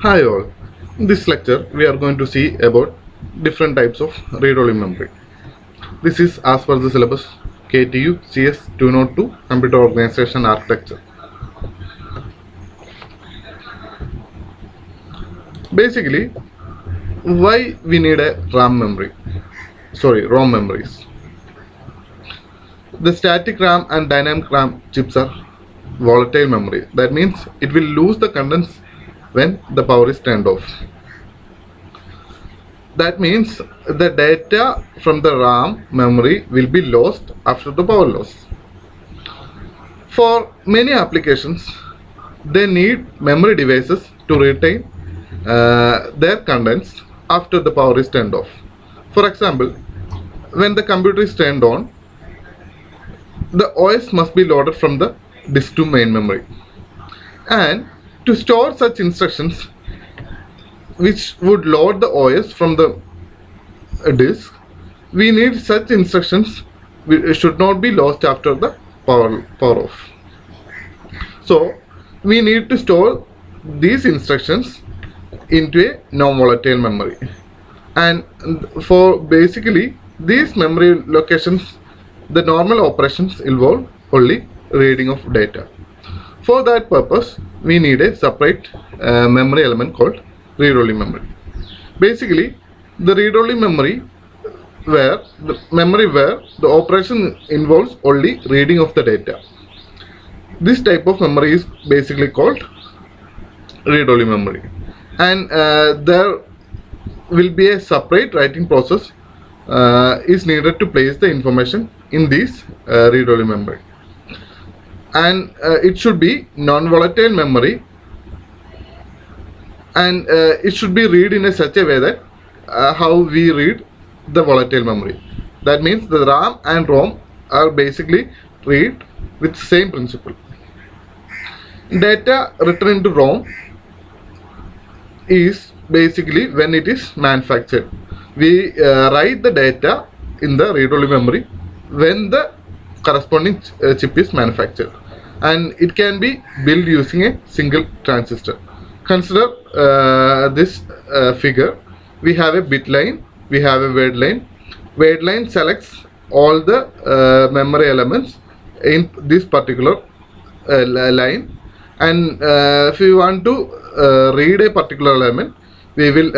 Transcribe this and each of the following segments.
Hi all. In this lecture we are going to see about different types of read-only memory. This is as per the syllabus KTU CS 202 Computer Organization Architecture. Basically, why we need a RAM memory? ROM memories. The static RAM and dynamic RAM chips are volatile memory. That means it will lose the contents when the power is turned off. That means the data from the RAM memory will be lost after the power loss. For many applications, they need memory devices to retain their contents after the power is turned off. For example, when the computer is turned on, the OS must be loaded from the disk to main memory. And to store such instructions which would load the OS from the disk, we need such instructions which should not be lost after the power off. So we need to store these instructions into a non-volatile memory, and for basically these memory locations, the normal operations involve only reading of data. For that purpose, we need a separate memory element called read-only memory. Basically, the read-only memory where the operation involves only reading of the data. This type of memory is basically called read-only memory, and there will be a separate writing process is needed to place the information in this read-only memory, and it should be non-volatile memory, and it should be read in such a way that how we read the volatile memory. That means the RAM and ROM are basically read with same principle. Data written into ROM is basically when it is manufactured. We write the data in the read-only memory when the corresponding chip is manufactured, and it can be built using a single transistor. Consider this figure. We have a bit line, we have a word line. Word line selects all the memory elements in this particular line, and if we want to read a particular element, we will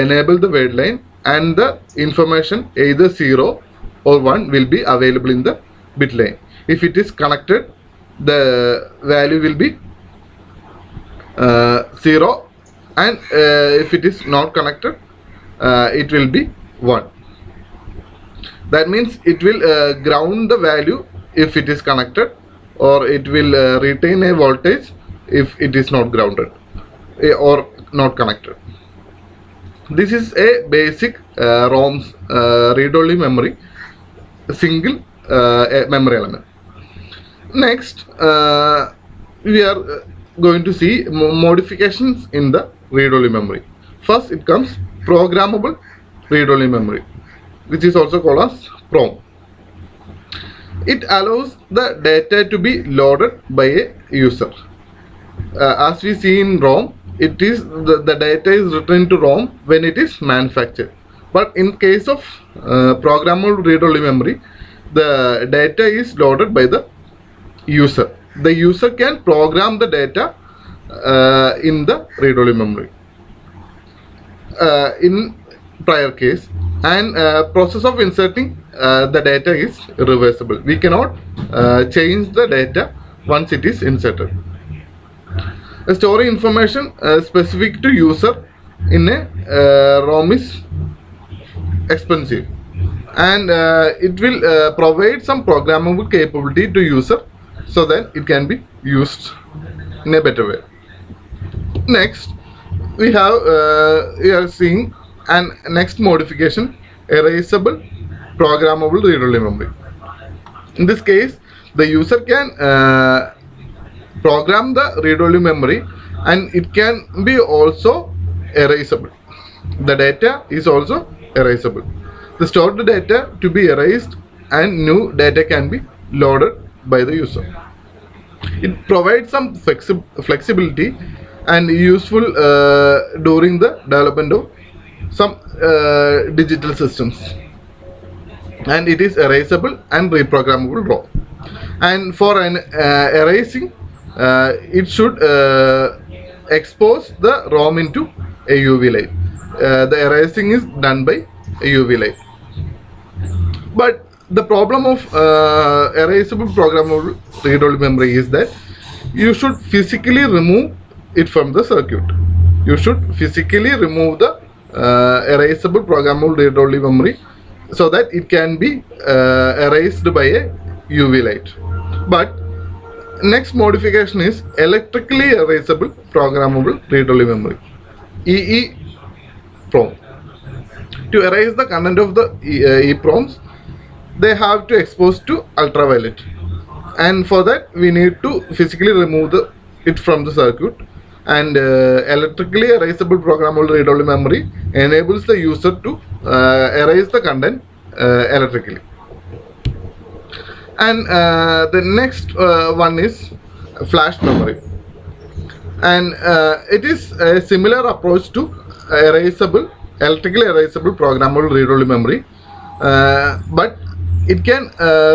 enable the word line, and the information either 0 or 1 will be available in the bit line. If it is connected, the value will be 0, and if it is not connected, it will be 1. That means it will ground the value if it is connected, or it will retain a voltage if it is not grounded or not connected. This is a basic ROM's read-only memory, single memory element. Next, we are going to see modifications in the read-only memory. First, it comes programmable read-only memory, which is also called as PROM. It allows the data to be loaded by a user. As we see in ROM, it is the data is written into ROM when it is manufactured. But in case of programmable read-only memory, the data is loaded by the user. The user can program the data in the read-only memory. In prior case, and process of inserting the data is reversible. We cannot change the data once it is inserted. Storing information specific to user in a ROM is expensive, and it will provide some programmable capability to user so that it can be used in a better way. Next, we are seeing an next modification, erasable programmable read-only memory. In this case, the user can program the read-only memory, and it can be also erasable. The data is also erasable. The stored data to be erased, and new data can be loaded by the user. It provides some flexibility and useful during the development of some digital systems, and it is erasable and reprogrammable ROM. And for an erasing, it should expose the ROM into a UV light. The erasing is done by a UV light. But the problem of erasable programmable read-only memory is that you should physically remove it from the circuit. You should physically remove the erasable programmable read-only memory so that it can be erased by a UV light. But next modification is electrically erasable programmable read-only memory, EEPROM. To erase the content of the EEPROMs, they have to expose to ultraviolet, and for that we need to physically remove it from the circuit. And electrically erasable programmable read-only memory enables the user to erase the content electrically. And the next one is flash memory, and it is a similar approach to electrically erasable programmable read-only memory, but it can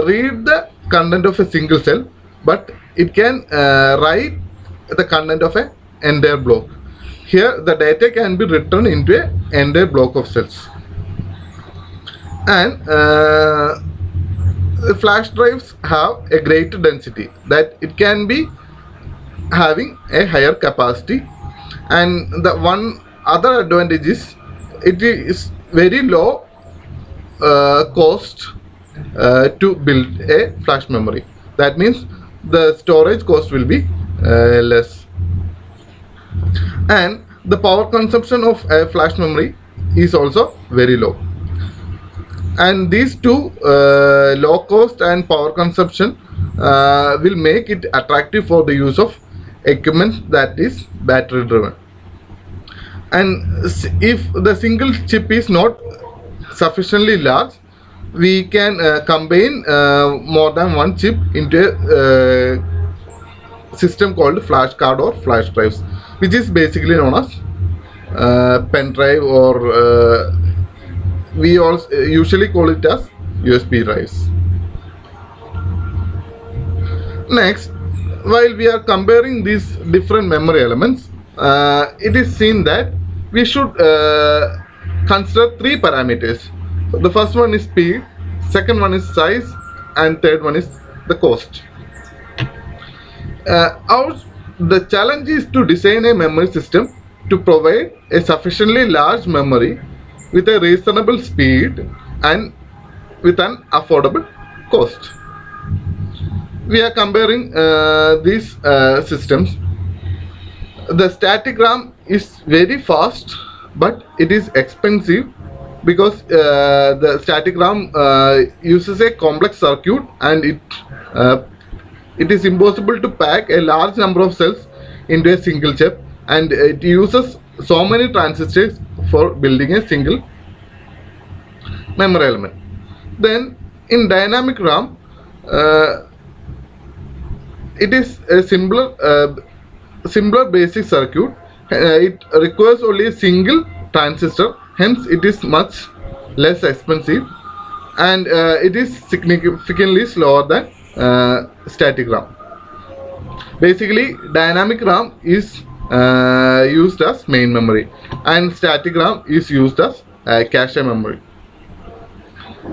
read the content of a single cell, but it can write the content of an entire block. Here the data can be written into an entire block of cells. And the flash drives have a greater density, that it can be having a higher capacity. And the one other advantage is it is very low cost to build a flash memory. That means the storage cost will be less, and the power consumption of a flash memory is also very low. And these two, low cost and power consumption, will make it attractive for the use of equipment that is battery driven. And if the single chip is not sufficiently large, we can combine more than one chip into a system called flash card or flash drives, which is basically known as pen drive, or we also usually call it as USB drives. Next, while we are comparing these different memory elements, it is seen that we should consider three parameters. The first one is speed, second one is size, and third one is the cost. The challenge is to design a memory system to provide a sufficiently large memory with a reasonable speed and with an affordable cost. We are comparing these systems. The static RAM is very fast, but it is expensive because the static RAM uses a complex circuit, and it is impossible to pack a large number of cells into a single chip, and it uses so many transistors for building a single memory element. Then in dynamic RAM, it is a simpler basic circuit. It requires only a single transistor, hence it is much less expensive, and it is significantly slower than static RAM. Basically, dynamic RAM is used as main memory, and static RAM is used as cache memory.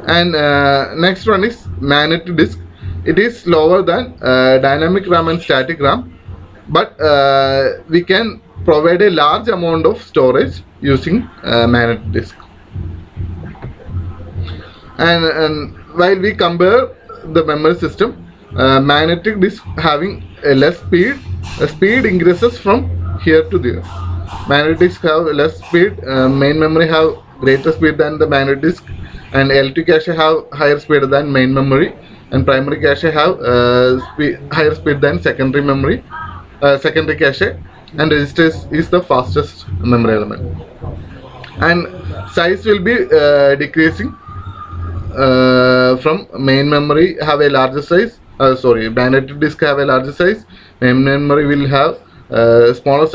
And next one is magnetic disk. It is slower than dynamic RAM and static RAM, but we can provide a large amount of storage using magnetic disk. And while we compare the memory system, magnetic disk having a less speed, speed increases from here to there. Magnetic disk have less speed, main memory have greater speed than the magnetic disk, and L2 cache have higher speed than main memory, and primary cache have higher speed than secondary memory, secondary cache, and registers is the fastest memory element. And size will be decreasing from main memory have a larger size, magnetic disk have a larger size, main memory will have smaller size.